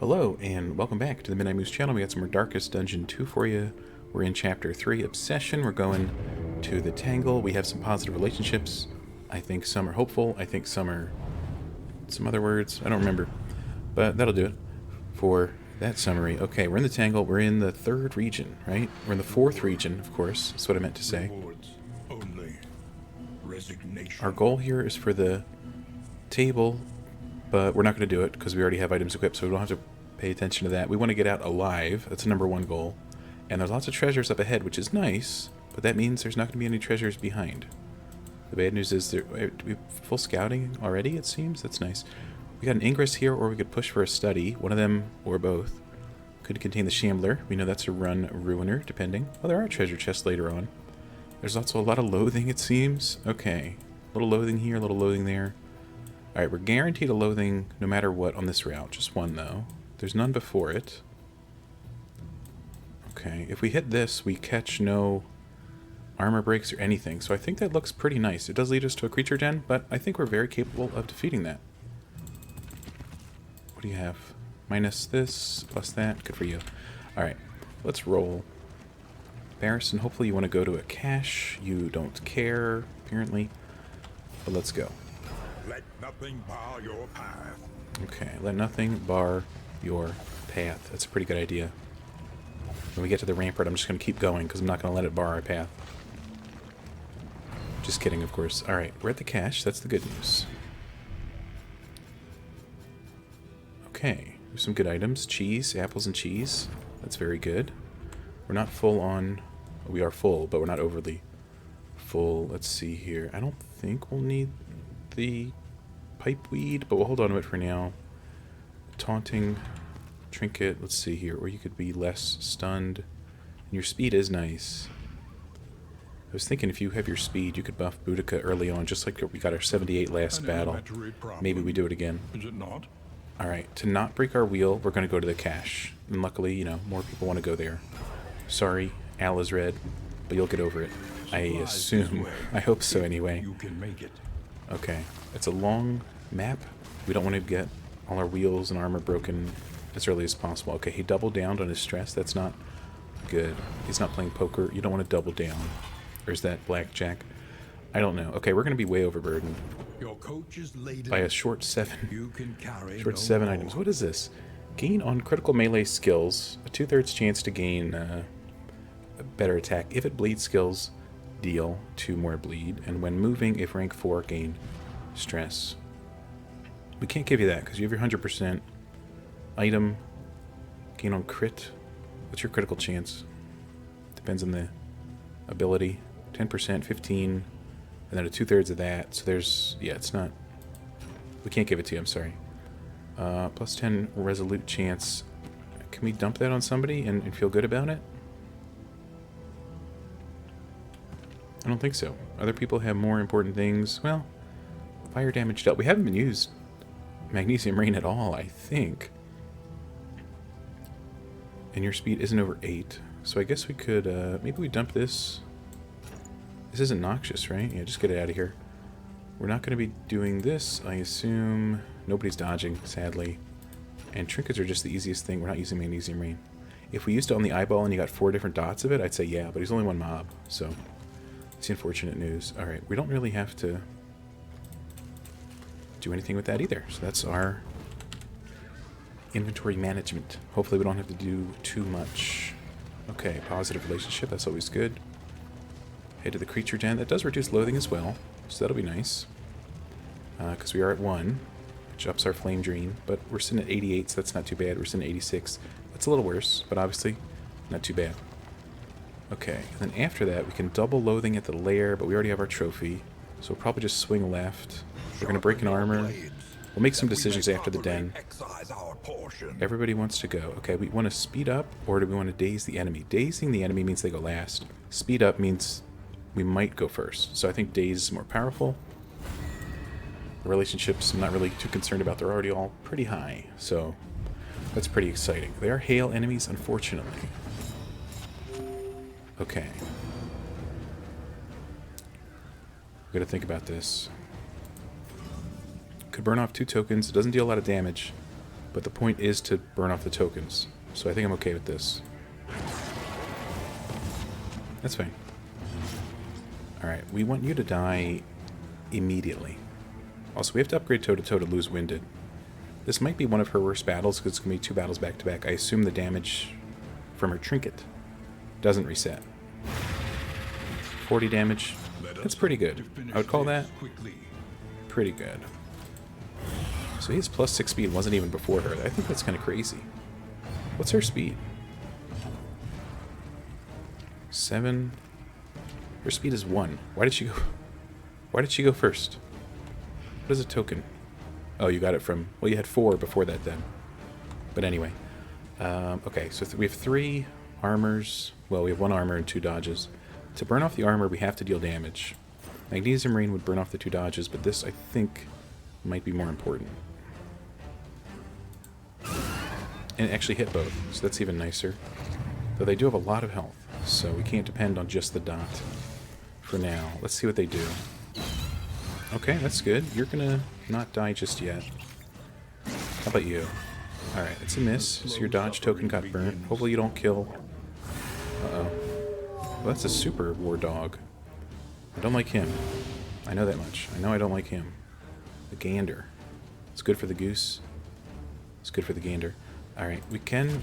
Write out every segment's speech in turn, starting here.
Hello, and welcome back to the Midnight Moose channel. We got some more Darkest Dungeon 2 for you. We're in Chapter 3, Obsession. We're going to the Tangle. We have some positive relationships. I think some are hopeful. I think some are some other words. I don't remember. But that'll do it for that summary. Okay, we're in the Tangle. We're in the 3rd region, right? We're in the 4th region, of course. That's what I meant to say. Only. Resignation. Our goal here is for the table, but we're not going to do it because we already have items equipped, so we don't have to pay attention to that. We want to get out alive. That's the #1 goal. And there's lots of treasures up ahead, which is nice, but that means there's not going to be any treasures behind. The bad news is there, we have full scouting already, it seems. That's nice. We got an ingress here, or we could push for a study. One of them, or both. Could contain the Shambler. We know that's a run ruiner, depending. Oh, there are treasure chests later on. There's also a lot of loathing, it seems. Okay. A little loathing here, a little loathing there. Alright, we're guaranteed a loathing no matter what on this route. Just one, though. There's none before it. Okay, if we hit this, we catch no armor breaks or anything. So I think that looks pretty nice. It does lead us to a creature den, but I think we're very capable of defeating that. What do you have? Minus this, plus that. Good for you. Alright, let's roll. Barrison, hopefully you want to go to a cache. You don't care, apparently. But let's go. Let nothing bar your path. Okay, let nothing bar your path. That's a pretty good idea. When we get to the rampart, I'm just going to keep going because I'm not going to let it bar our path. Just kidding, of course. Alright, we're at the cache. That's the good news. Okay, there's some good items. Cheese, apples and cheese. That's very good. We're not full on... We are full, but we're not overly full. Let's see here. I don't think we'll need the pipeweed, but we'll hold on to it for now. Taunting, trinket, let's see here, or you could be less stunned. And your speed is nice. I was thinking if you have your speed, you could buff Boudica early on, just like we got our 78 last battle. Maybe we do it again. Is it not? Alright, to not break our wheel, we're going to go to the cache. And luckily, you know, more people want to go there. Sorry, Al is red, but you'll get over it. I assume. I hope so anyway. You can make it. Okay, it's a long map. We don't want to get all our wheels and armor broken as early as possible. Okay, he doubled down on his stress. That's not good. He's not playing poker. You don't want to double down. Or is that blackjack? I don't know. Okay, we're going to be way overburdened Your coach is laden. by a short 7. You can carry Short no 7 more. items. What is this? Gain on critical melee skills. A 2/3 chance to gain a better attack. If it bleeds skills, deal 2 more bleed. And when moving, if rank 4, gain stress. We can't give you that because you have your 100% item. Gain on crit. What's your critical chance? Depends on the ability. 10%, 15, and then a 2/3 of that. So there's, yeah, it's not, we can't give it to you, I'm sorry. Plus 10 resolute chance. Can we dump that on somebody and feel good about it? I don't think so. Other people have more important things. Well, fire damage dealt. We haven't been used magnesium rain at all, I think. And your speed isn't over 8. So I guess we could, maybe we dump this. This isn't noxious, right? Yeah, just get it out of here. We're not going to be doing this, I assume. Nobody's dodging, sadly. And trinkets are just the easiest thing. We're not using magnesium rain. If we used it on the eyeball and you got 4 different dots of it, I'd say yeah, but he's only one mob, so it's unfortunate news. Alright, we don't really have to do anything with that either. So that's our inventory management. Hopefully we don't have to do too much. Okay, positive relationship, that's always good. Head to the creature den. That does reduce loathing as well, so that'll be nice. Because we are at 1, which ups our flame drain, but we're sitting at 88, so that's not too bad. We're sitting at 86. That's a little worse, but obviously not too bad. Okay, and then after that, we can double loathing at the lair, but we already have our trophy, so we'll probably just swing left. We're going to break an armor. We'll make some decisions after the den. Everybody wants to go. Okay, we want to speed up, or do we want to daze the enemy? Dazing the enemy means they go last. Speed up means we might go first. So I think daze is more powerful. The relationships I'm not really too concerned about. They're already all pretty high. So that's pretty exciting. They are hail enemies, unfortunately. Okay. We've got to think about this. Could burn off 2 tokens. It doesn't deal a lot of damage. But the point is to burn off the tokens. So I think I'm okay with this. That's fine. Alright, we want you to die immediately. Also, we have to upgrade toe-to-toe to lose winded. This might be one of her worst battles, because it's going to be 2 battles back-to-back. I assume the damage from her trinket doesn't reset. 40 damage. That's pretty good. I would call that pretty good. So he has plus 6 speed, wasn't even before her. I think that's kind of crazy. What's her speed? 7. Her speed is 1. Why did she go? Why did she go first? What is a token? Oh, you got it from... Well, you had 4 before that then. But anyway. Okay, so we have 3 armors. Well, we have 1 armor and 2 dodges. To burn off the armor, we have to deal damage. Magnesium Rain would burn off the 2 dodges, but this, I think, might be more important. And actually hit both, so that's even nicer. Though they do have a lot of health, so we can't depend on just the dot for now. Let's see what they do. Okay, that's good. You're gonna not die just yet. How about you? Alright, it's a miss, so your dodge token got burnt. Hopefully you don't kill... Uh-oh. Well, that's a super war dog. I don't like him. I know that much. I know I don't like him. The gander. It's good for the goose. It's good for the gander. Alright, we can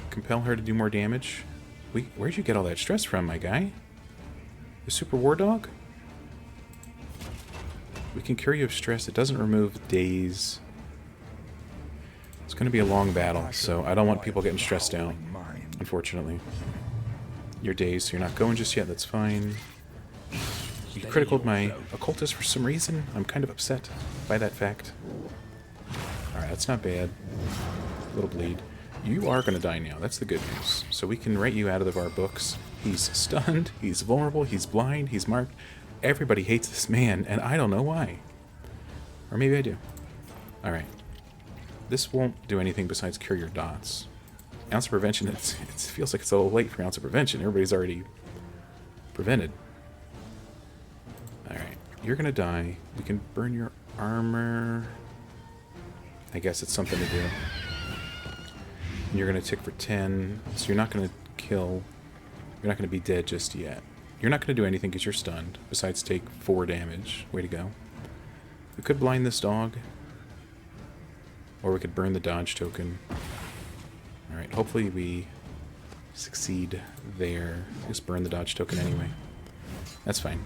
compel her to do more damage. Where'd you get all that stress from, my guy? The super war dog? We can cure you of stress. It doesn't remove daze. It's going to be a long battle, so I don't want people getting stressed out, unfortunately. You're dazed, so you're not going just yet. That's fine. You criticaled my occultist for some reason. I'm kind of upset by that fact. Alright, that's not bad. A little bleed. You are going to die now. That's the good news. So we can write you out of our books. He's stunned. He's vulnerable. He's blind. He's marked. Everybody hates this man, and I don't know why. Or maybe I do. Alright. This won't do anything besides cure your dots. Ounce of prevention, it feels like it's a little late for ounce of prevention. Everybody's already prevented. Alright. You're going to die. We can burn your armor. I guess it's something to do. And you're going to tick for 10, so you're not going to kill. You're not going to be dead just yet. You're not going to do anything because you're stunned, besides take 4 damage. Way to go. We could blind this dog. Or we could burn the dodge token. Alright, hopefully we succeed there. Just burn the dodge token anyway. That's fine.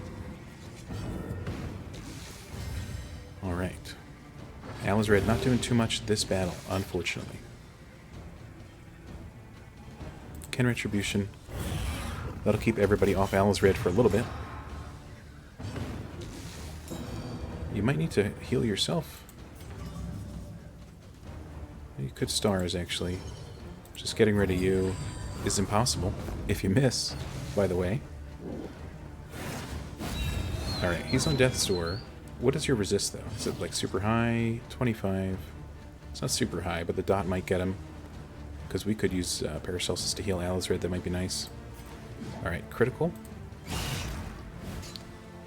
Alright. Alizred not doing too much this battle, unfortunately. Ken Retribution. That'll keep everybody off Alizred for a little bit. You might need to heal yourself. You could stars, actually. Just getting rid of you is impossible. If you miss, by the way. Alright, he's on Death's Door. What is your resist, though? Is it, like, super high? 25. It's not super high, but the dot might get him. Because we could use Paracelsus to heal Alizred. That might be nice. Alright, critical.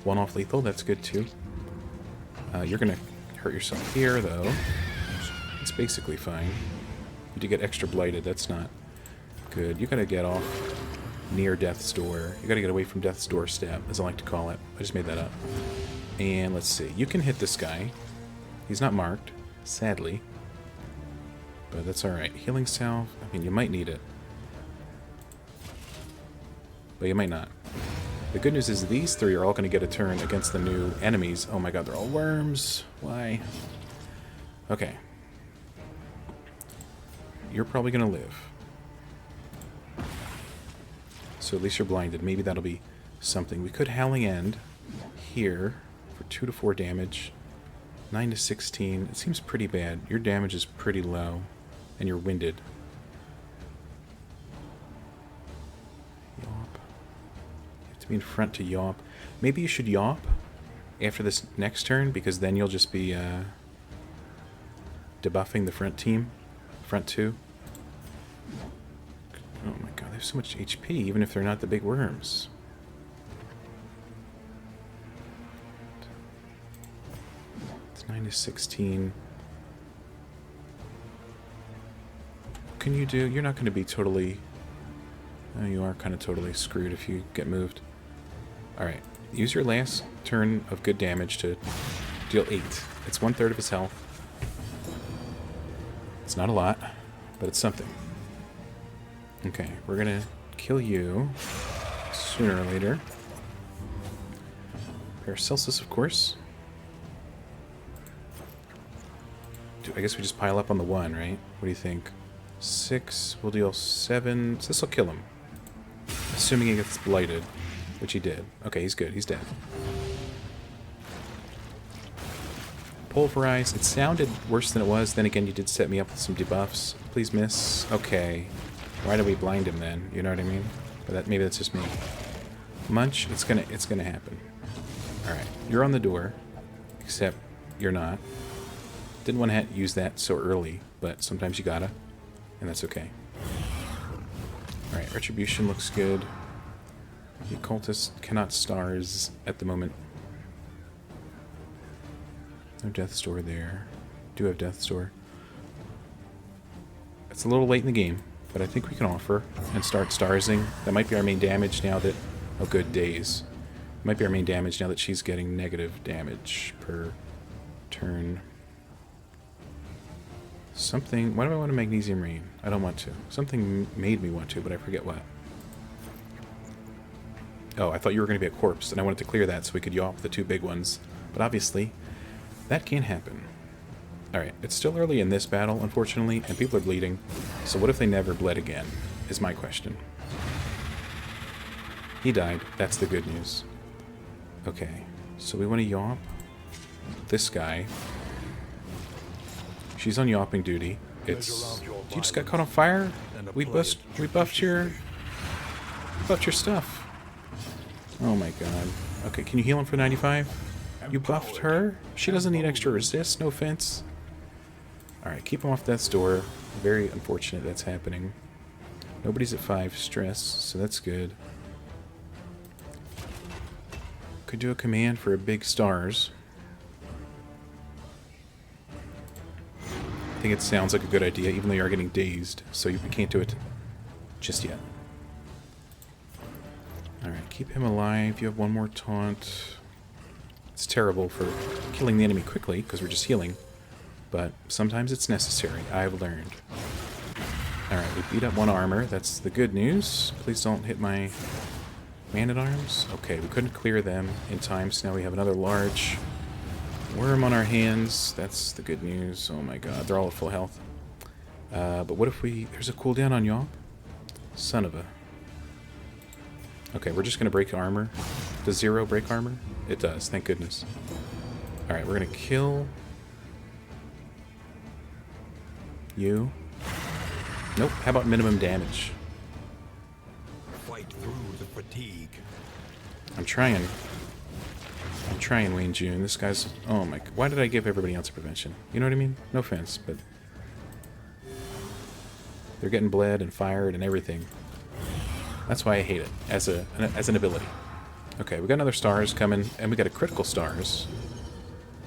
1 off lethal. That's good, too. You're going to hurt yourself here, though. It's basically fine. You do get extra blighted. That's not good. You got to get off near Death's Door. You got to get away from Death's Doorstep, as I like to call it. I just made that up. And let's see. You can hit this guy. He's not marked, sadly. But that's alright. Healing salve. I mean, you might need it. But you might not. The good news is these 3 are all going to get a turn against the new enemies. Oh my god, they're all worms. Why? Okay. You're probably going to live. So at least you're blinded. Maybe that'll be something. We could Howling End here for 2 to 4 damage. 9 to 16. It seems pretty bad. Your damage is pretty low. And you're winded. Yawp. You have to be in front to yawp. Maybe you should yawp after this next turn, because then you'll just be debuffing the front team. Front 2. Oh my god, they have so much HP, even if they're not the big worms. It's 9 to 16. can you do? You're not going to be totally... Oh, you are kind of totally screwed if you get moved. Alright. Use your last turn of good damage to deal 8. It's 1/3 of his health. It's not a lot, but it's something. Okay, we're going to kill you sooner or later. Paracelsus, of course. I guess we just pile up on the 1, right? What do you think? 6, we'll deal 7. So this will kill him. Assuming he gets blighted, which he did. Okay, he's good. He's dead. Pulverize. It sounded worse than it was. Then again, you did set me up with some debuffs. Please miss. Okay. Why do we blind him then? You know what I mean? But maybe that's just me. Munch. It's gonna happen. All right. You're on the door, except you're not. Didn't want to use that so early, but sometimes you gotta, and that's okay. Alright, Retribution looks good. The Occultist cannot stars at the moment. No Death's Door there. Do have Death's Door. It's a little late in the game, but I think we can offer and start starsing. That might be our main damage now that... Oh, good days. Might be our main damage now that she's getting negative damage per turn. Something... Why do I want a Magnesium Rain? I don't want to. Something made me want to, but I forget what. Oh, I thought you were going to be a corpse, and I wanted to clear that so we could yawp the 2 big ones. But obviously, that can't happen. Alright, it's still early in this battle, unfortunately, and people are bleeding. So what if they never bled again, is my question. He died. That's the good news. Okay, so we want to yawp this guy. She's on yawping duty. It's... You just got caught on fire? We buffed your stuff. Oh my god. Okay, can you heal him for 95? You buffed her? She doesn't need extra resist, no offense. Alright, keep him off death's door. Very unfortunate that's happening. Nobody's at 5 stress, so that's good. Could do a command for a big stars. I think it sounds like a good idea, even though you are getting dazed, so you can't do it just yet. Alright, keep him alive. You have 1 more taunt. It's terrible for killing the enemy quickly, because we're just healing. But sometimes it's necessary, I've learned. Alright, we beat up 1 armor. That's the good news. Please don't hit my man-at-arms. Okay, we couldn't clear them in time, so now we have another large worm on our hands. That's the good news. Oh my god, they're all at full health. But what if we... There's a cooldown on Yawp? Son of a... Okay, we're just going to break armor. Does 0 break armor? It does, thank goodness. Alright, we're going to kill... you. Nope, how about minimum damage? Fight through the fatigue. I'm trying, Wayne June. This guy's... Oh my... Why did I give everybody else a prevention? You know what I mean? No offense, but... They're getting bled and fired and everything. That's why I hate it, as an ability. Okay, we got another stars coming, and we got a critical stars.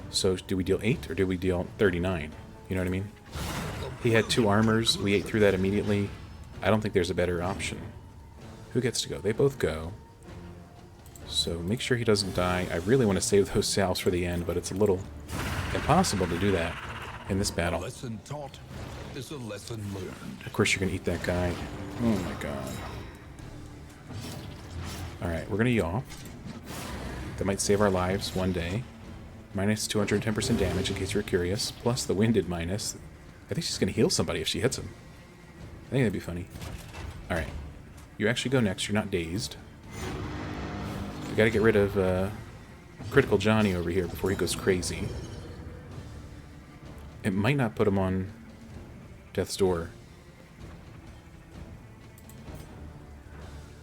So, do we deal 8, or do we deal 39? You know what I mean? He had 2 armors. We ate through that immediately. I don't think there's a better option. Who gets to go? They both go. So make sure he doesn't die. I really want to save those salves for the end, but it's a little impossible to do that in this battle. A lesson taught is a lesson learned. Of course you're going to eat that guy. Oh my god. Alright, we're going to yaw. That might save our lives one day. Minus 210% damage, in case you're curious. Plus the winded minus. I think she's going to heal somebody if she hits him. I think that'd be funny. Alright. You actually go next. You're not dazed. We got to get rid of Critical Johnny over here before he goes crazy. It might not put him on Death's Door.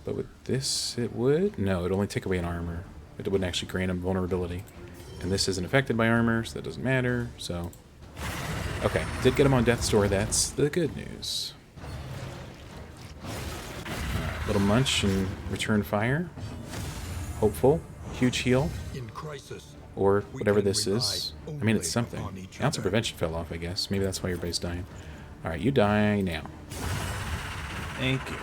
But with this, it would? No, it'd only take away an armor. It wouldn't actually grant him vulnerability. And this isn't affected by armor, so that doesn't matter, so... Okay, did get him on Death's Door, that's the good news. Alright, little munch and return fire. Hopeful. Huge heal. In crisis, or whatever this is. I mean, it's something. Ounce of other. prevention fell off, I guess. Maybe that's why everybody's dying. Alright, you die now. Thank you.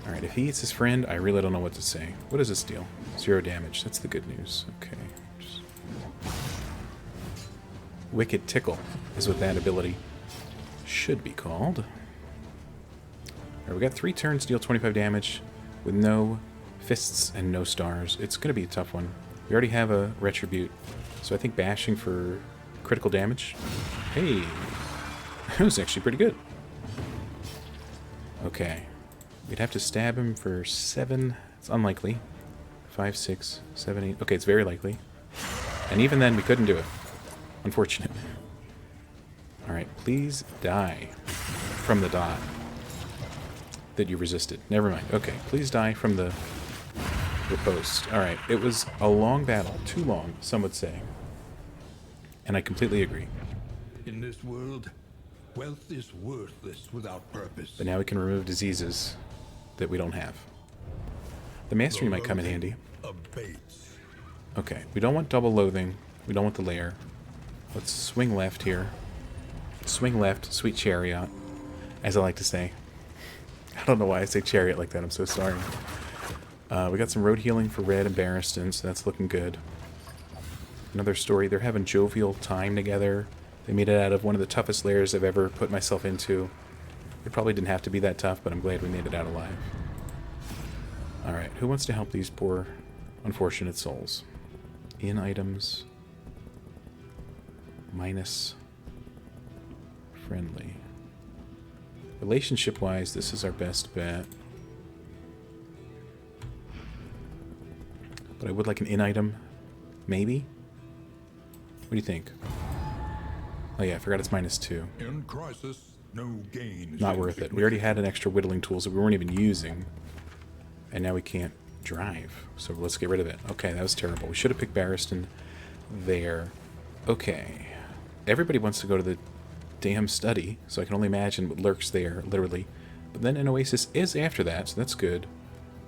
Alright, if he eats his friend, I really don't know what to say. What does this deal? 0 damage. That's the good news. Okay. Just... Wicked Tickle is what that ability should be called. Alright, we got 3 turns, deal 25 damage with no fists and no stars. It's going to be a tough one. We already have a Retribute, so I think bashing for critical damage. Hey, that was actually pretty good. Okay. We'd have to stab him for 7. It's unlikely. 5, 6, 7, 8. Okay, it's very likely. And even then, we couldn't do it. Unfortunate. Alright, please die from the dot that you resisted. Never mind. Okay, please die from the post. Alright, it was a long battle. Too long, some would say. And I completely agree. In this world, wealth is worthless without purpose. But now we can remove diseases that we don't have. The mastery might come in handy. Abates. Okay, we don't want double loathing. We don't want the lair. Let's swing left here. Swing left, sweet chariot, as I like to say. I don't know why I say chariot like that. I'm so sorry. We got some road healing for Red and Barristan, so that's looking good. Another story. They're having jovial time together. They made it out of one of the toughest layers I've ever put myself into. It probably didn't have to be that tough, but I'm glad we made it out alive. Alright, who wants to help these poor, unfortunate souls? In items. Minus. Friendly. Relationship-wise, this is our best bet. But I would like an in-item. Maybe? What do you think? Oh yeah, I forgot it's -2. In crisis, no gain. Not worth it. We already had an extra whittling tools that we weren't even using. And now we can't drive. So let's get rid of it. Okay, that was terrible. We should have picked Barristan there. Okay. Everybody wants to go to the damn study, so I can only imagine what lurks there, literally. But then an oasis is after that, so that's good.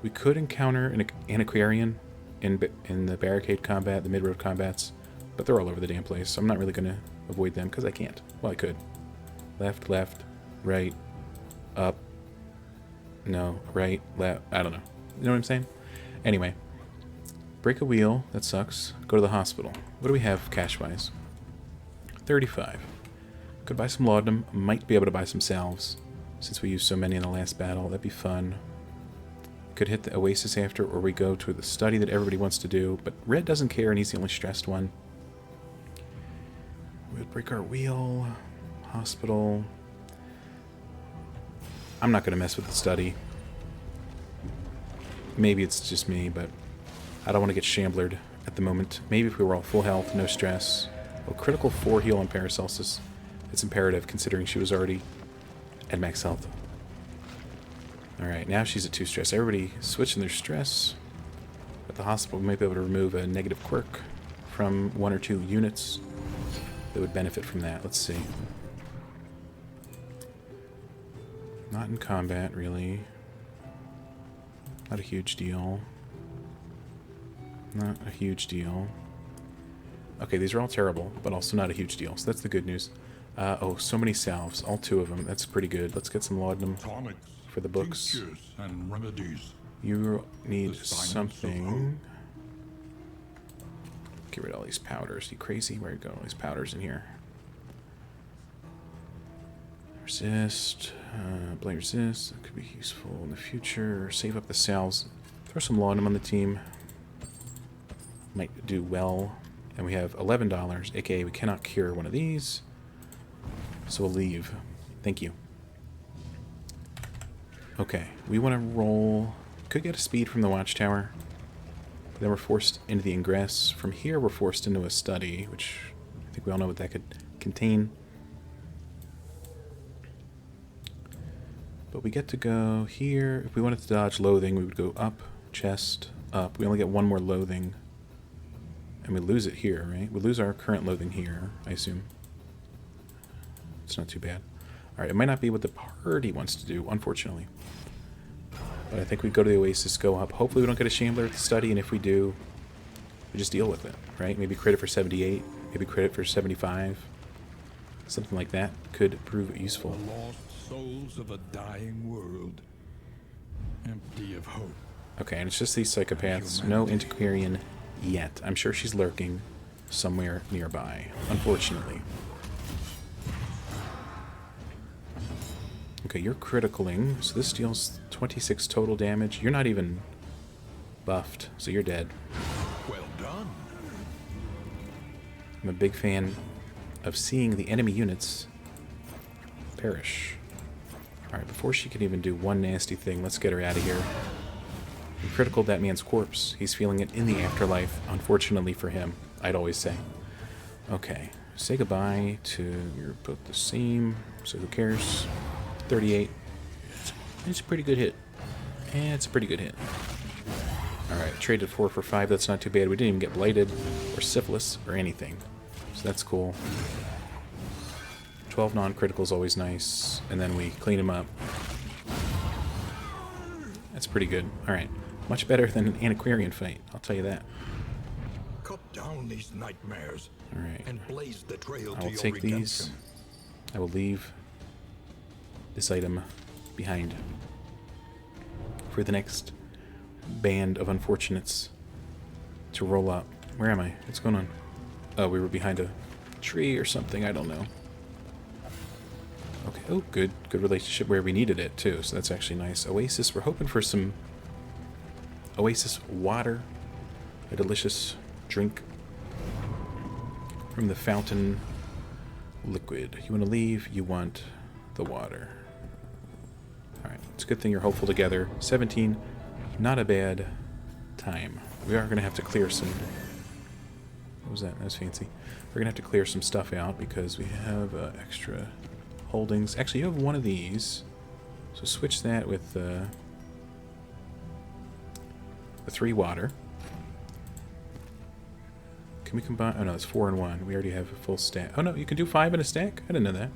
We could encounter an Antiquarian in the barricade combat, the mid-road combats, but they're all over the damn place, so I'm not really going to avoid them, because I can't. Well, I could. Left, left, right, up, no, right, left, I don't know. You know what I'm saying? Anyway. Break a wheel, that sucks. Go to the hospital. What do we have cash-wise? 35. Could buy some laudanum, might be able to buy some salves, since we used so many in the last battle. That'd be fun. Could hit the oasis after, or we go to the study that everybody wants to do, but Red doesn't care and he's the only stressed one. We would break our wheel. Hospital. I'm not going to mess with the study. Maybe it's just me, but I don't want to get shamblered at the moment. Maybe if we were all full health, no stress. Well, critical 4 heal on Paracelsus. It's imperative, considering she was already at max health. Alright, now she's at 2 stress. Everybody switching their stress. At the hospital, we might be able to remove a negative quirk from 1 or 2 units that would benefit from that. Let's see. Not in combat, really. Not a huge deal. Not a huge deal. Okay, these are all terrible, but also not a huge deal, so that's the good news. Oh, so many salves, all 2 of them. That's pretty good. Let's get some laudanum for the books. And remedies. You need something. Get rid of all these powders. You crazy? Where you go? All these powders in here. Resist. Blade resist. That could be useful in the future. Save up the salves. Throw some laudanum on the team. Might do well. And we have $11, aka we cannot cure one of these. So we'll leave. Thank you. Okay, we want to roll. Could get a speed from the watchtower. But then we're forced into the ingress. From here, we're forced into a study, which I think we all know what that could contain. But we get to go here. If we wanted to dodge loathing, we would go up, chest, up. We only get 1 more loathing. And we lose it here, right? We lose our current loathing here, I assume. It's not too bad. Alright, it might not be what the party wants to do, unfortunately. But I think we go to the oasis, go up. Hopefully we don't get a shambler at the study, and if we do, we just deal with it, right? Maybe crit it for 78, maybe crit it for 75. Something like that could prove useful. The lost souls of a dying world, empty of hope. Okay, and it's just these psychopaths. No Antiquarian yet. I'm sure she's lurking somewhere nearby, unfortunately. Okay, you're criticaling, so this deals 26 total damage. You're not even buffed, so you're dead. Well done. I'm a big fan of seeing the enemy units perish. Alright, before she can even do one nasty thing, let's get her out of here. You critical that man's corpse. He's feeling it in the afterlife, unfortunately for him, I'd always say. Okay, say goodbye to your both the same, so who cares? 38. It's a pretty good hit. It's a pretty good hit. Alright, traded 4 for 5, that's not too bad. We didn't even get blighted, or syphilis, or anything. So that's cool. 12 non-critical is always nice, and then we clean him up. That's pretty good. Alright, much better than an Antiquarian fight, I'll tell you that. Cut down these nightmares. Alright, And blaze the trail I to will your take redemption. these. I will leave this item behind for the next band of unfortunates to roll up. Where am I? What's going on? Oh, we were behind a tree or something. I don't know. Okay. Oh, good. Good relationship where we needed it, too. So that's actually nice. Oasis. We're hoping for some Oasis water. A delicious drink from the fountain liquid. You want to leave? You want the water. Alright. It's a good thing you're hopeful together. 17. Not a bad time. We are going to have to clear some... What was that? That was fancy. We're going to have to clear some stuff out because we have extra holdings. Actually, you have one of these. So switch that with the 3 water. Can we combine? Oh no, it's 4 and 1. We already have a full stack. Oh no, you can do 5 in a stack? I didn't know that.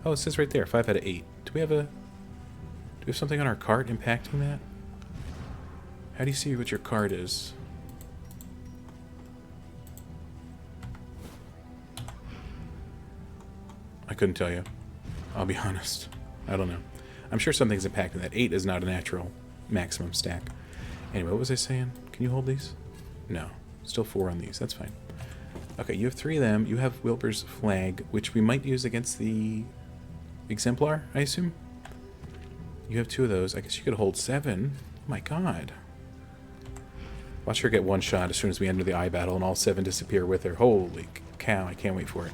Oh, it says right there, 5 out of 8. Do we have something on our cart impacting that? How do you see what your card is? I couldn't tell you. I'll be honest. I don't know. I'm sure something's impacting that. 8 is not a natural maximum stack. Anyway, what was I saying? Can you hold these? No. Still 4 on these. That's fine. Okay, you have 3 of them. You have Wilbur's flag, which we might use against the Exemplar, I assume? You have 2 of those. I guess you could hold 7. Oh my god. Watch her get one shot as soon as we enter the eye battle and all 7 disappear with her. Holy cow, I can't wait for it.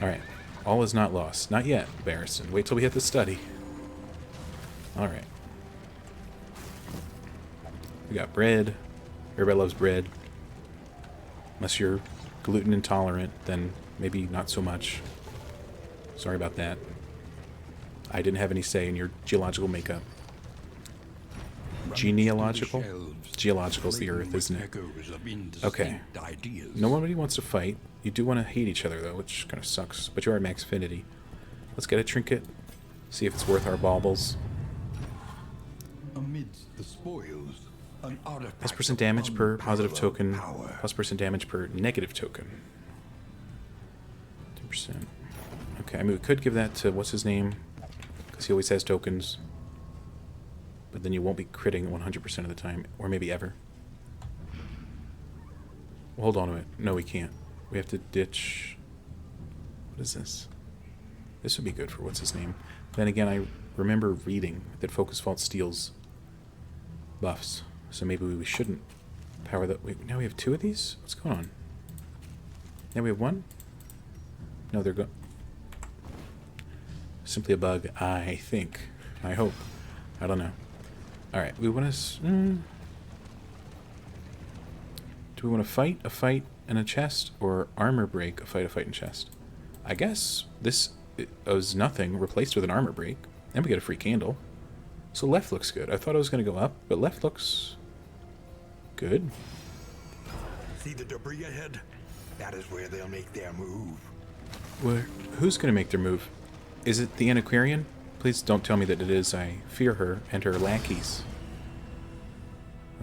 Alright. All is not lost. Not yet, Barristan. Wait till we hit the study. Alright. We got bread. Everybody loves bread. Unless you're gluten intolerant, then maybe not so much. Sorry about that. I didn't have any say in your geological makeup. Genealogical? Geological's the earth, isn't it? Okay. Nobody wants to fight. You do want to hate each other, though, which kind of sucks. But you are at max affinity. Let's get a trinket. See if it's worth our baubles. Amidst the spoils, an artifact Plus percent damage per positive unparalleled token. power. Plus percent damage per negative token. 10%. Okay, I mean, we could give that to what's his name, because he always has tokens. But then you won't be critting 100% of the time, or maybe ever. Well, hold on to it. No, we can't. We have to ditch... What is this? This would be good for what's his name. Then again, I remember reading that Focus Fault steals buffs. So maybe we shouldn't power that. Wait, now we have 2 of these? What's going on? Now we have 1? No, they're go... Simply a bug, I think. I hope. I don't know. Alright, we want to... do we want to fight, a fight, and a chest? Or armor break, a fight, and chest? I guess this is nothing replaced with an armor break. And we get a free candle. So left looks good. I thought it was going to go up, but left looks... good. See the debris ahead? That is where they'll make their move. Where, who's going to make their move? Is it the Antiquarian? Please don't tell me that it is. I fear her and her lackeys.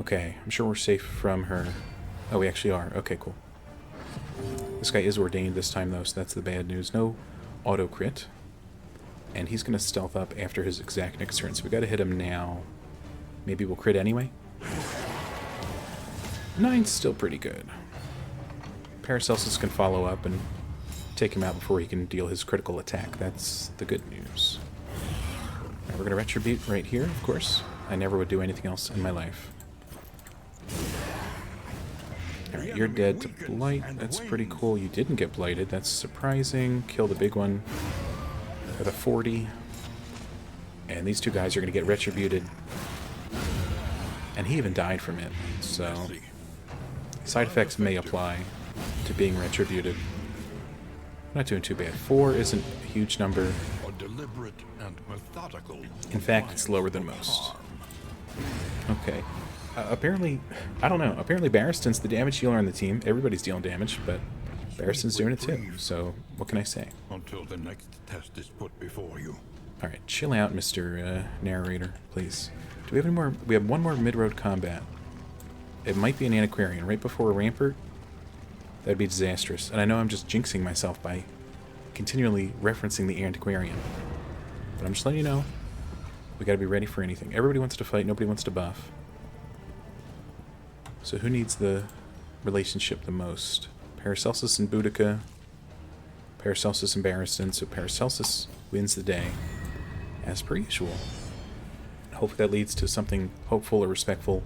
Okay, I'm sure we're safe from her. Oh, we actually are. Okay, cool. This guy is ordained this time, though, so that's the bad news. No auto crit. And he's going to stealth up after his exact next turn. So we got to hit him now. Maybe we'll crit anyway. 9's still pretty good. Paracelsus can follow up and take him out before he can deal his critical attack. That's the good news. Right, we're going to retribute right here, of course. I never would do anything else in my life. Alright, you're dead to blight. That's pretty cool. You didn't get blighted. That's surprising. Kill the big one. With a 40. And these two guys are going to get retributed. And he even died from it. So, side effects may apply to being retributed. Not doing too bad. 4 isn't a huge number. In fact, it's lower than most. Okay. Apparently, I don't know. Apparently Barristan's the damage dealer on the team. Everybody's dealing damage, but Barristan's doing it too. So, what can I say? Until the next test is put before you. Alright, chill out, Mr. Narrator, please. Do we have any more? We have one more mid-road combat. It might be an antiquarian right before a rampart. That'd be disastrous. And I know I'm just jinxing myself by continually referencing the antiquarian. But I'm just letting you know, we gotta be ready for anything. Everybody wants to fight, nobody wants to buff. So who needs the relationship the most? Paracelsus and Boudica. Paracelsus and Barristan. So Paracelsus wins the day, as per usual. Hopefully that leads to something hopeful or respectful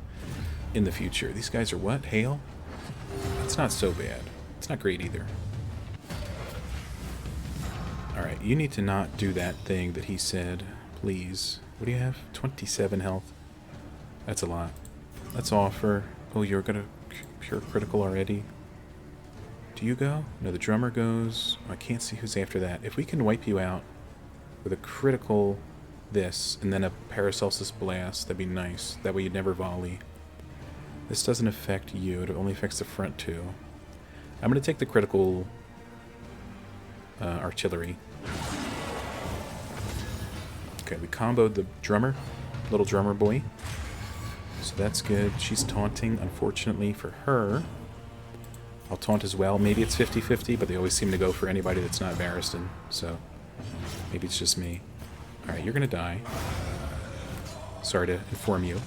in the future. These guys are what? Hail? It's not so bad. It's not great either. Alright, you need to not do that thing that he said. Please. What do you have? 27 health. That's a lot. Let's offer... Oh, you're gonna pure critical already? Do you go? No, the drummer goes. I can't see who's after that. If we can wipe you out with a critical this, and then a Paracelsus blast, that'd be nice. That way you'd never volley. This doesn't affect you. It only affects the front two. I'm going to take the critical artillery. Okay, we comboed the drummer. Little drummer boy. So that's good. She's taunting, unfortunately for her. I'll taunt as well. Maybe it's 50-50, but they always seem to go for anybody that's not Barristan. So maybe it's just me. Alright, you're going to die. Sorry to inform you.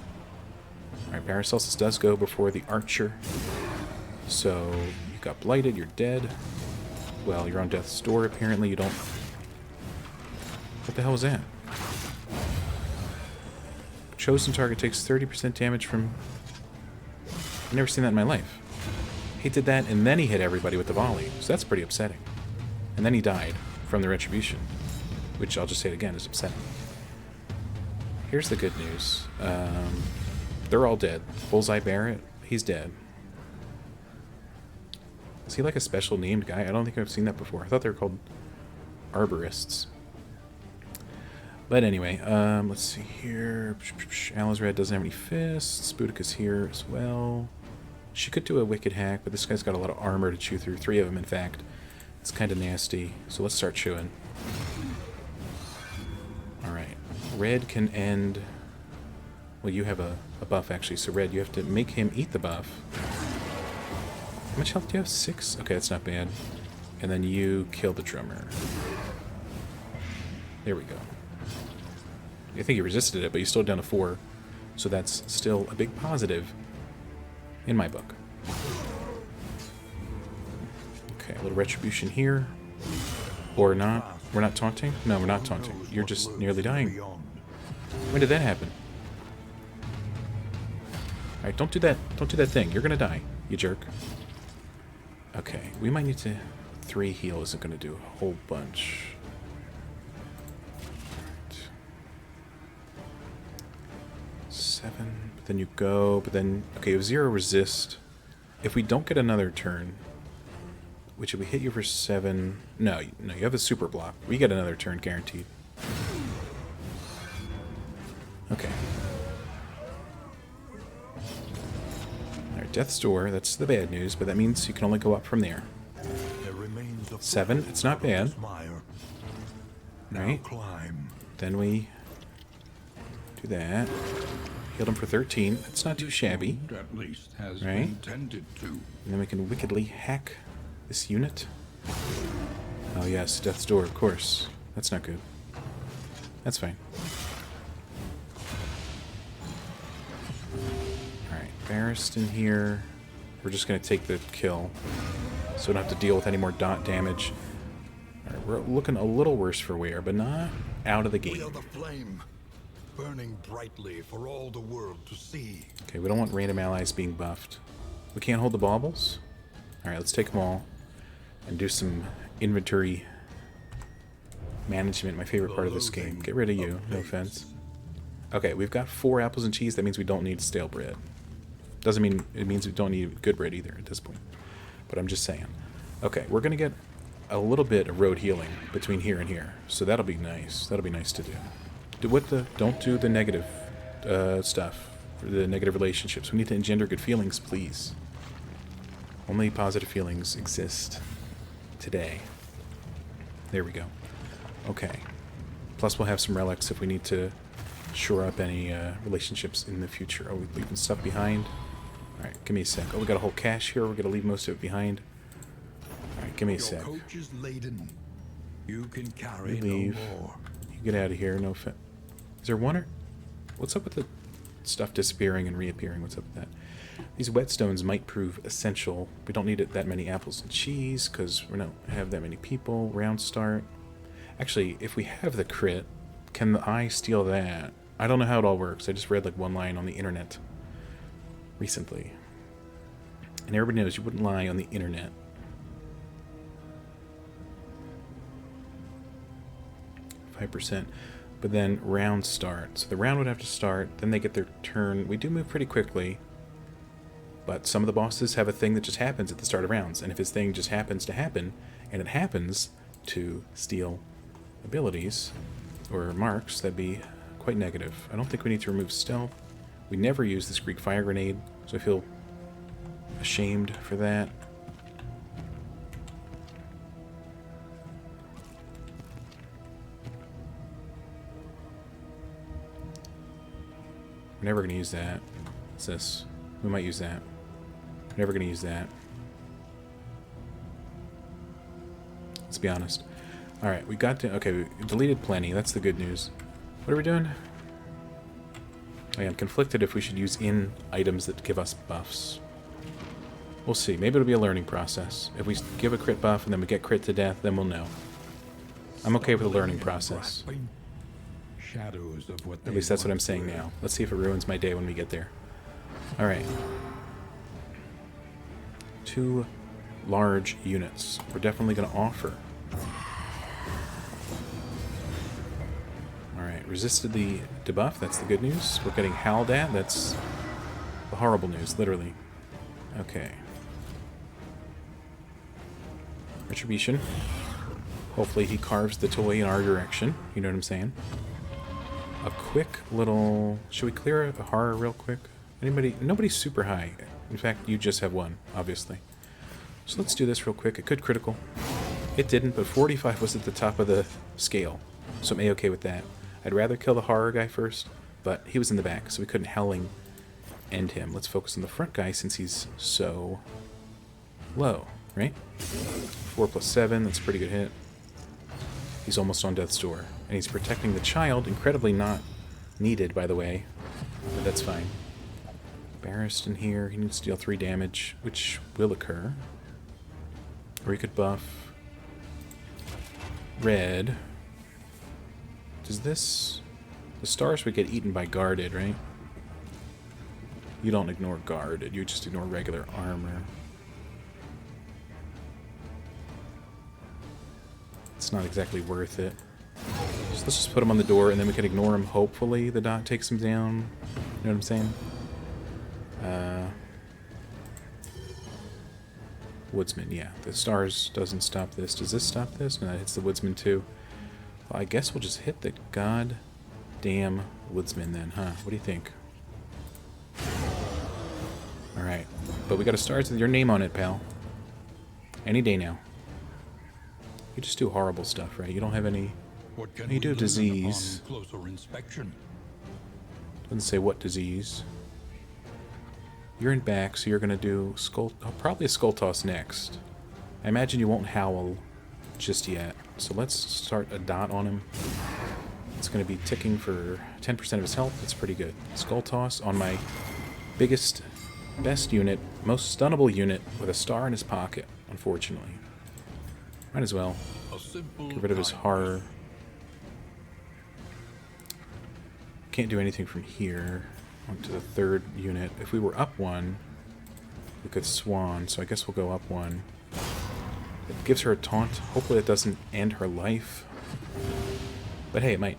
Alright, Paracelsus does go before the archer. So, you got blighted, you're dead. Well, you're on death's door, apparently. You don't... What the hell was that? Chosen target takes 30% damage from... I've never seen that in my life. He did that, and then he hit everybody with the volley. So that's pretty upsetting. And then he died from the retribution. Which, I'll just say it again, is upsetting. Here's the good news. They're all dead. Bullseye Barrett, he's dead. Is he like a special named guy? I don't think I've seen that before. I thought they were called arborists. But anyway, let's see here. Alizred doesn't have any fists. Boudica's here as well. She could do a wicked hack, but this guy's got a lot of armor to chew through. 3 of them, in fact. It's kind of nasty. So let's start chewing. Alright. Red can end... Well, you have a buff, actually. So, Red, you have to make him eat the buff. How much health do you have? 6? Okay, that's not bad. And then you kill the drummer. There we go. I think you resisted it, but you're still down to 4. So that's still a big positive in my book. Okay, a little retribution here. Or not. We're not taunting? No, we're not taunting. You're just nearly dying. When did that happen? Alright, don't do that. Don't do that thing. You're gonna die, you jerk. Okay, we might need to... 3 heal isn't gonna do a whole bunch. Right. 7, but then you go, but then... Okay, you have 0 resist. If we don't get another turn... Which if we hit you for 7... No, you have a super block. We get another turn guaranteed. Okay. Alright, Death's Door, that's the bad news, but that means you can only go up from there. 7, it's not bad. Right? Then we do that. Healed him for 13. That's not too shabby. Right? And then we can wickedly hack this unit. Oh yes, death's door, of course. That's not good. That's fine. Alright, Barrist in here. We're just going to take the kill, so we don't have to deal with any more dot damage. Alright, we're looking a little worse for wear, but not out of the We are game. the flame, burning brightly for all the world to see. Okay, we don't want random allies being buffed. We can't hold the baubles? Alright, let's take them all and do some inventory management, my favorite part of this game. Get rid of you, no offense. Okay, we've got 4 apples and cheese. That means we don't need stale bread. Doesn't mean it means we don't need good bread either at this point. But I'm just saying. Okay, we're going to get a little bit of road healing between here and here. So that'll be nice. That'll be nice to do. Don't do the negative stuff. The negative relationships. We need to engender good feelings, please. Only positive feelings exist today. There we go. Okay. Plus we'll have some relics if we need to shore up any relationships in the future. Oh, we're leaving stuff behind. Alright, give me a sec. Oh, we got a whole cache here. We're going to leave most of it behind. Alright, give me a sec. Your coach is laden. You can carry We no leave. more. You get out of here. No offense. Is there one or... What's up with the stuff disappearing and reappearing? What's up with that? These whetstones might prove essential. We don't need that many apples and cheese because we don't have that many people. Round start. Actually, if we have the crit, can the eye steal that? I don't know how it all works. I just read like one line on the internet recently. And everybody knows you wouldn't lie on the internet. 5%. But then round start. So the round would have to start, then they get their turn. We do move pretty quickly. But some of the bosses have a thing that just happens at the start of rounds. And if his thing just happens to happen, and it happens to steal abilities or marks, that'd be quite negative. I don't think we need to remove stealth. We never use this Greek fire grenade, so I feel ashamed for that. We're never going to use that. What's this? We might use that. We're never going to use that. Let's be honest. Alright, we got to... Okay, we deleted plenty. That's the good news. What are we doing? I am conflicted if we should use in items that give us buffs. We'll see. Maybe it'll be a learning process. If we give a crit buff and then we get crit to death, then we'll know. I'm okay with the learning process. Shadows of what At least that's what I'm saying now. Let's see if it ruins my day when we get there. Alright. 2 large units. We're definitely going to offer. Alright, resisted the debuff. That's the good news. We're getting howled at. That's the horrible news, literally. Okay. Retribution. Hopefully he carves the toy in our direction. You know what I'm saying? A quick little... Should we clear a horror real quick? Anybody? Nobody's super high. In fact, you just have one, obviously. So let's do this real quick. It could critical. It didn't, but 45 was at the top of the scale. So I'm A-okay with that. I'd rather kill the horror guy first, but he was in the back, so we couldn't howling end him. Let's focus on the front guy since he's so low, right? 4 plus 7, that's a pretty good hit. He's almost on death's door. And he's protecting the child, incredibly not needed, by the way. But that's fine. Barrist in here, he needs to deal 3 damage, which will occur. Or he could buff red. Does this... The stars would get eaten by guarded, right? You don't ignore guarded, you just ignore regular armor. It's not exactly worth it. So let's just put him on the door and then we can ignore him. Hopefully the dot takes him down. You know what I'm saying? Woodsman, yeah. The stars doesn't stop this. Does this stop this? No, that hits the woodsman too. Well, I guess we'll just hit the goddamn woodsman then, huh? What do you think? Alright. But we got a star with your name on it, pal. Any day now. You just do horrible stuff, right? You don't have any... What can You do we have learn disease. upon closer inspection? Doesn't say what disease. You're in back, so you're going to do skull... Oh, probably a skull toss next. I imagine you won't howl just yet. So let's start a dot on him. It's going to be ticking for 10% of his health. That's pretty good. Skull Toss on my biggest, best unit, most stunnable unit with a star in his pocket, unfortunately. Might as well get rid of his horror. Can't do anything from here. On to the third unit. If we were up one, we could swan, so I guess we'll go up one. It gives her a taunt. Hopefully it doesn't end her life. But hey, it might.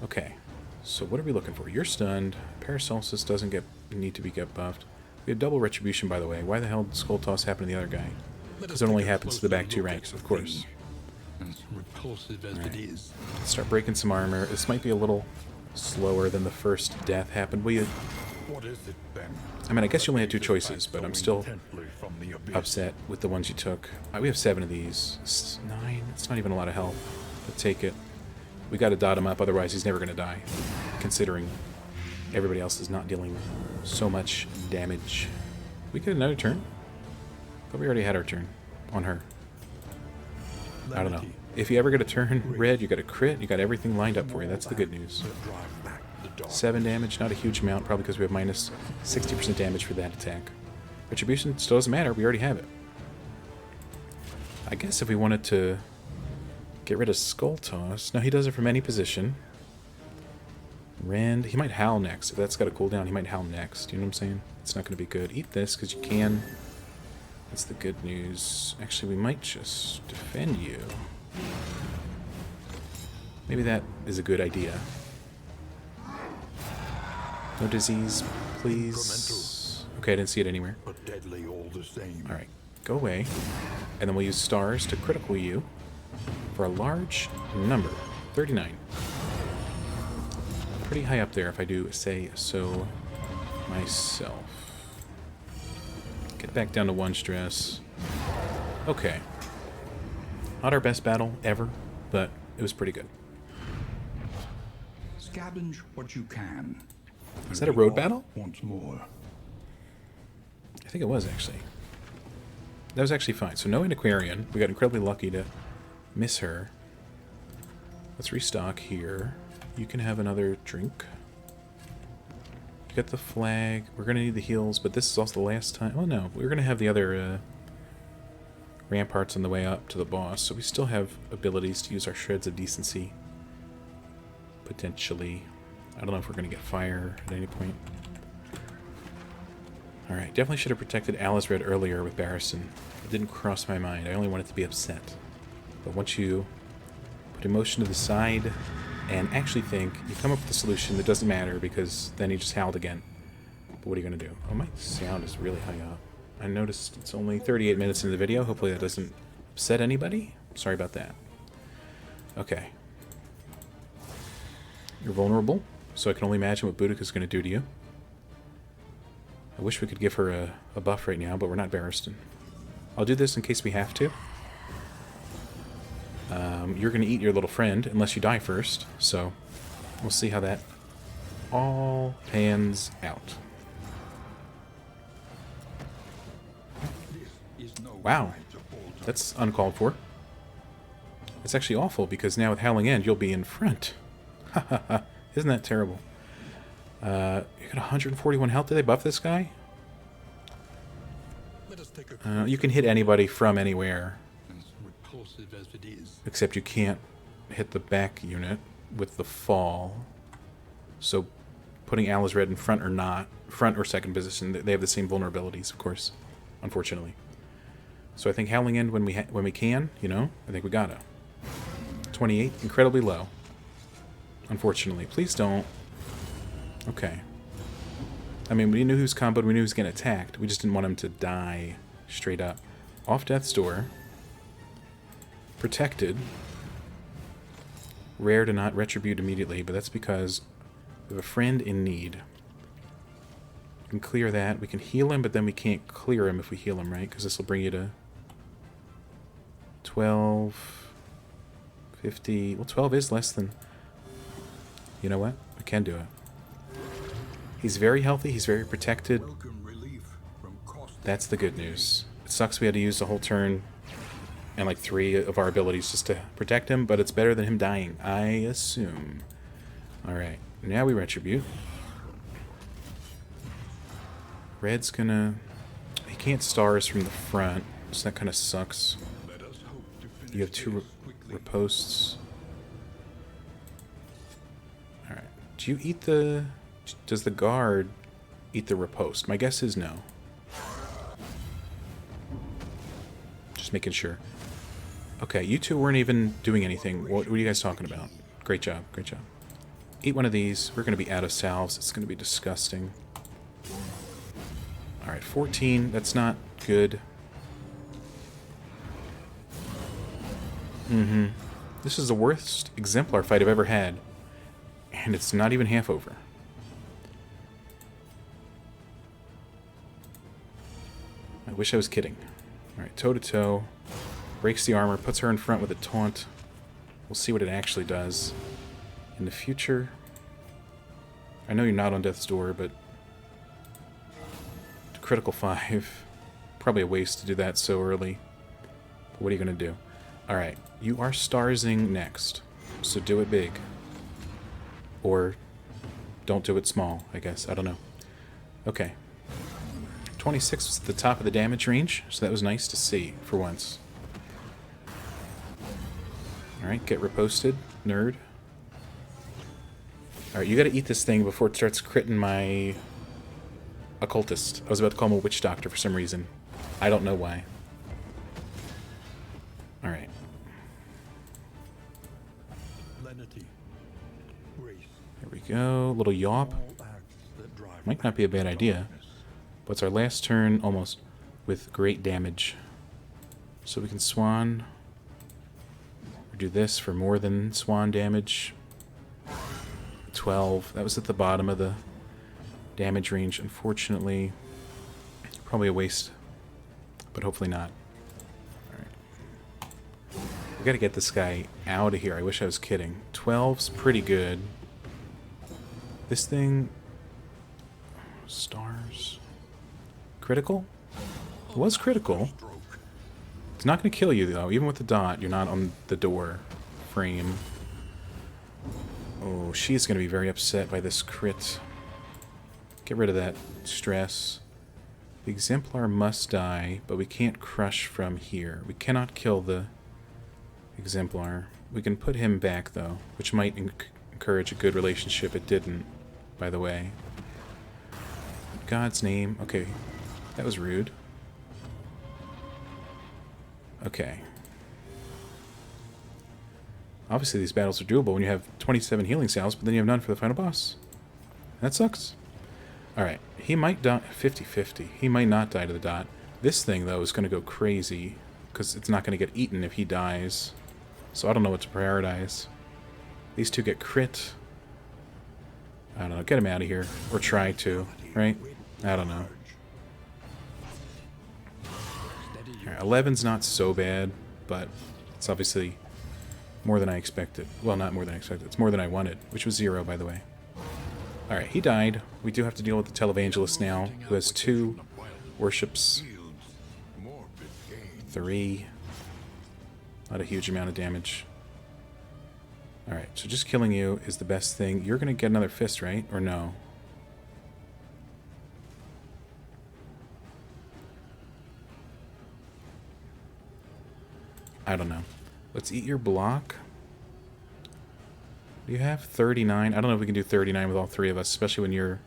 Okay. So what are we looking for? You're stunned. Paracelsus doesn't need to get buffed. We have double retribution, by the way. Why the hell did Skull Toss happen to the other guy? Because it only happens to the back 2 ranks, of course. As repulsive as it is. Let's start breaking some armor. This might be a little slower than the first death happened. What is it then? I mean, I guess you only had 2 choices, but I'm still upset with the ones you took. We have 7 of these. 9? It's not even a lot of health. But take it. We gotta dot him up, otherwise he's never gonna die. Considering everybody else is not dealing so much damage. We get another turn? But we already had our turn on her. I don't know. If you ever get a turn red, you got a crit, you got everything lined up for you. That's the good news. 7 damage, not a huge amount, probably because we have minus 60% damage for that attack. Retribution still doesn't matter, we already have it. I guess if we wanted to get rid of Skull Toss. No, he does it from any position. Rend, he might howl next. If that's got a cooldown, he might howl next. You know what I'm saying? It's not going to be good. Eat this, because you can. That's the good news. Actually, we might just defend you. Maybe that is a good idea. No disease, please. Okay, I didn't see it anywhere. But deadly all the same. Alright, go away. And then we'll use stars to critical you for a large number. 39. Pretty high up there if I do say so myself. Get back down to 1 stress. Okay. Not our best battle ever, but it was pretty good. Scavenge what you can. Is that a road battle? Once more. I think it was, actually. That was actually fine. So no Antiquarian. We got incredibly lucky to miss her. Let's restock here. You can have another drink. You got the flag. We're going to need the heals, but this is also the last time. Oh no, we're going to have the other ramparts on the way up to the boss, so we still have abilities to use our shreds of decency. Potentially. I don't know if we're going to get fire at any point. Alright, definitely should have protected Alice Red earlier with Barristan. It didn't cross my mind. I only wanted to be upset. But once you put emotion to the side and actually think, you come up with a solution that doesn't matter because then he just howled again. But what are you going to do? Oh, my sound is really high up. I noticed it's only 38 minutes into the video. Hopefully that doesn't upset anybody. Sorry about that. Okay. You're vulnerable, so I can only imagine what Boudica's going to do to you. I wish we could give her a buff right now, but we're not Barristan. I'll do this in case we have to. You're going to eat your little friend unless you die first, so we'll see how that all pans out. Wow, that's uncalled for. It's actually awful because now with Howling End you'll be in front. Hahaha, isn't that terrible? You got 141 health. Did they buff this guy? You can hit anybody from anywhere. As it is. Except you can't hit the back unit with the fall. So putting Alice Red in front or not, front or second position, they have the same vulnerabilities, of course, unfortunately. So I think Howling End when we can, you know, I think we gotta. 28, incredibly low. Unfortunately. Please don't. Okay. I mean, we knew he was comboed, we knew he was getting attacked. We just didn't want him to die straight up. Off Death's Door. Protected. Rare to not retribute immediately, but that's because we have a friend in need. We can clear that. We can heal him, but then we can't clear him if we heal him, right? Because this will bring you to 12, 50. Well, 12 is less than... You know what? I can do it. He's very healthy. He's very protected. That's the good news. It sucks we had to use the whole turn and like 3 of our abilities just to protect him, but it's better than him dying, I assume. Alright, now we retribute. Red's gonna... He can't stars from the front, so that kind of sucks. Let us hope to finish You have 2 this quickly. riposts. Alright, do you eat the... Does the guard eat the riposte? My guess is no. Just making sure. Okay, you two weren't even doing anything. What are you guys talking about? Great job, great job. Eat one of these. We're going to be out of salves. It's going to be disgusting. Alright, 14. That's not good. This is the worst exemplar fight I've ever had. And it's not even half over. I wish I was kidding. Alright, toe-to-toe. Breaks the armor, puts her in front with a taunt. We'll see what it actually does in the future. I know you're not on death's door, but... Critical 5. Probably a waste to do that so early. But what are you going to do? Alright, you are starsing next. So do it big. Or don't do it small, I guess. I don't know. Okay. 26 was at the top of the damage range, so that was nice to see for once. Alright, get riposted, nerd. Alright, you gotta eat this thing before it starts critting my occultist. I was about to call him a witch doctor for some reason. I don't know why. Alright. Lenity, grace, There we go. Little yawp. all acts that drive Might not be a bad idea. But it's our last turn, almost, with great damage. So we can swan. Or do this for more than swan damage. 12. That was at the bottom of the damage range. Unfortunately, probably a waste. But hopefully not. Alright. We gotta get this guy out of here. I wish I was kidding. 12's pretty good. This thing... Stars... Critical? It was critical. It's not going to kill you, though. Even with the dot, you're not on the door frame. Oh, she's going to be very upset by this crit. Get rid of that stress. The exemplar must die, but we can't crush from here. We cannot kill the exemplar. We can put him back, though, which might encourage a good relationship. It didn't, by the way. God's name. Okay. That was rude. Okay. Obviously these battles are doable when you have 27 healing salves, but then you have none for the final boss. That sucks. Alright, he might die 50-50. He might not die to the dot. This thing, though, is going to go crazy, because it's not going to get eaten if he dies. So I don't know what to prioritize. These two get crit. I don't know, get him out of here. Or try to, right? I don't know. Alright, 11's not so bad, but it's obviously more than I expected. Well, not more than I expected. It's more than I wanted, which was 0, by the way. Alright, he died. We do have to deal with the televangelist now, who has 2 worships. 3. Not a huge amount of damage. Alright, so just killing you is the best thing. You're going to get another fist, right? Or no? I don't know. Let's eat your block. Do you have 39? I don't know if we can do 39 with all 3 of us, especially when you're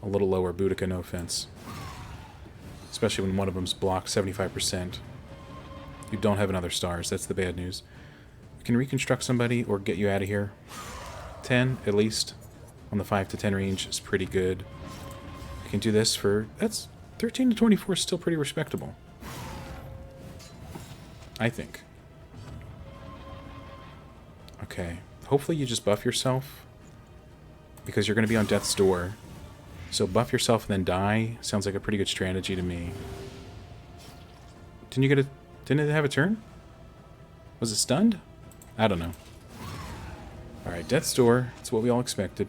a little lower. Boudica, no offense. Especially when one of them's blocked 75%. You don't have another stars. That's the bad news. We can reconstruct somebody or get you out of here. 10, at least. On the 5 to 10 range is pretty good. We can do this for... That's 13 to 24 is still pretty respectable. I think. Okay. Hopefully you just buff yourself. Because you're going to be on death's door. So buff yourself and then die. Sounds like a pretty good strategy to me. Didn't you get a... Didn't it have a turn? Was it stunned? I don't know. Alright, death's door. It's what we all expected.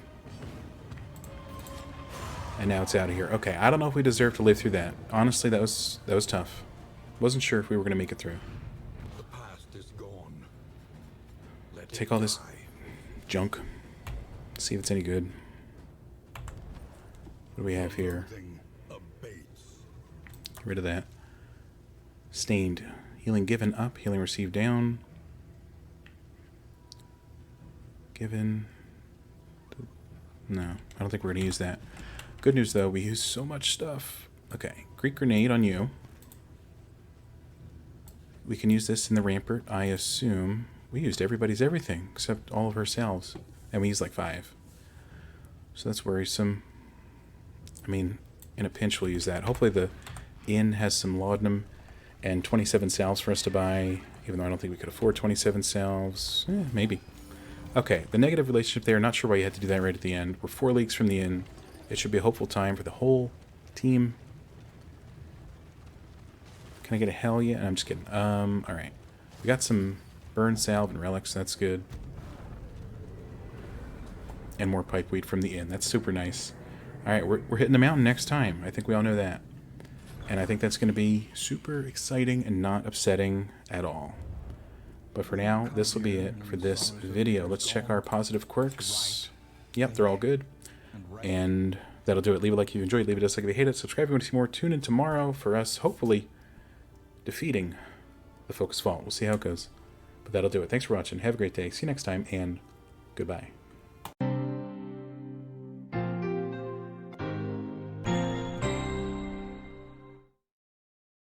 And now it's out of here. Okay, I don't know if we deserve to live through that. Honestly, that was tough. Wasn't sure if we were going to make it through. The take all this junk. See if it's any good. What do we have here? Get rid of that. Stained. Healing given up. Healing received down. Given. No, I don't think we're going to use that. Good news, though. We use so much stuff. Okay. Greek grenade on you. We can use this in the rampart, I assume. We used everybody's everything, except all of ourselves. And we used like 5. So that's worrisome. I mean, in a pinch we'll use that. Hopefully the inn has some laudanum and 27 salves for us to buy, even though I don't think we could afford 27 salves. Maybe. Okay, the negative relationship there, not sure why you had to do that right at the end. We're 4 leagues from the inn. It should be a hopeful time for the whole team. Can I get a hell yeah? I'm just kidding. Alright. We got some burn salve and relics, that's good. And more pipeweed from the inn. That's super nice. Alright, we're hitting the mountain next time. I think we all know that. And I think that's going to be super exciting and not upsetting at all. But for now, this will be it for this video. Let's check our positive quirks. Yep, they're all good. And that'll do it. Leave a like if you enjoyed. Leave a dislike if you hate it. Subscribe if you want to see more. Tune in tomorrow for us, hopefully, defeating the Focus Vault. We'll see how it goes. But that'll do it. Thanks for watching. Have a great day. See you next time, and goodbye.